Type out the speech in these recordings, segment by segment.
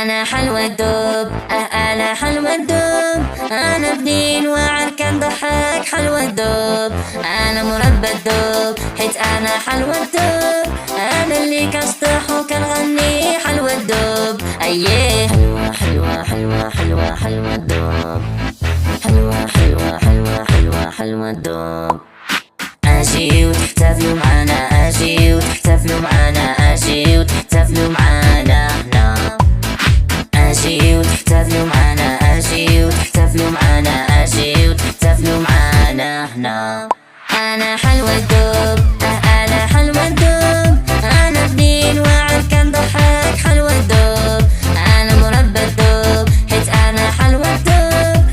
أنا حلوى الدوب، أنا حلوى الدوب، أنا بدين وعركان ضحك حلوى الدوب. أنا مربى الدوب حيت أنا حلوى الدوب، أنا اللي كنسطح وكنغني حلوى الدوب. أيه حلوى حلوى حلوى حلوى حلوى الدوب، حلوى حلوى حلوى حلوى حلوى الدوب. أجي وتحتفلوا معانا، أجي وتحتفلوا معانا، أجي وتحتفلوا معانا هنا. أجي وتحتفلوا معانا، أجي وتحتفلوا معانا، أجي وتحتفلوا معانا هنا. أنا حلوى الدوب، أنا حلوى الدوب، أنا بدين وعركان ضحك حلوى الدوب. أنا مربى الدوب حيت أنا حلوى الدوب،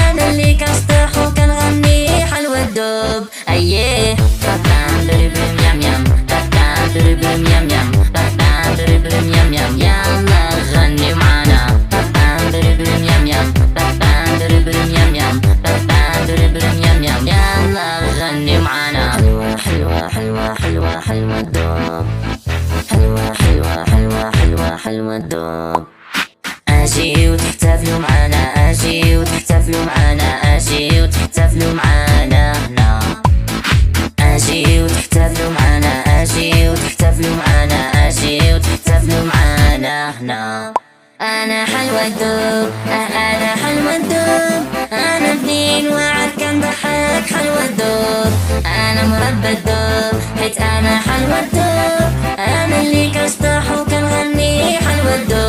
أنا اللي كنسطح وكنغني حلوى الدوب. أيه بابام بربم يم يم، بابام بربم يم يم، بابام بربم يم يم. يلا غني معانا بابام بربم يم يم، بابام بربم يم يم، بابام بربم يم يم. يلا غني معانا. حلوة حلوة حلوة حلوة حلوة الدوب، حلوة حلوة حلوة حلوة حلوة الدوب. أجي وتحتفلوا معانا، أجي وتحتفلوا معانا، أجي وتحتفلوا معانا هنا. أجي وتحتفلوا معانا، أجي وتحتفلوا معانا، أجي وتحتفلوا معانا هنا. أنا حلوى الدوب، أنا حلوى الدوب، أنا بدين وعركان ضحك حلوى الدوب. أنا مربى الدوب حيت أنا حلوى الدوب، أنا اللي كنسطح وكنغني حلوى الدوب.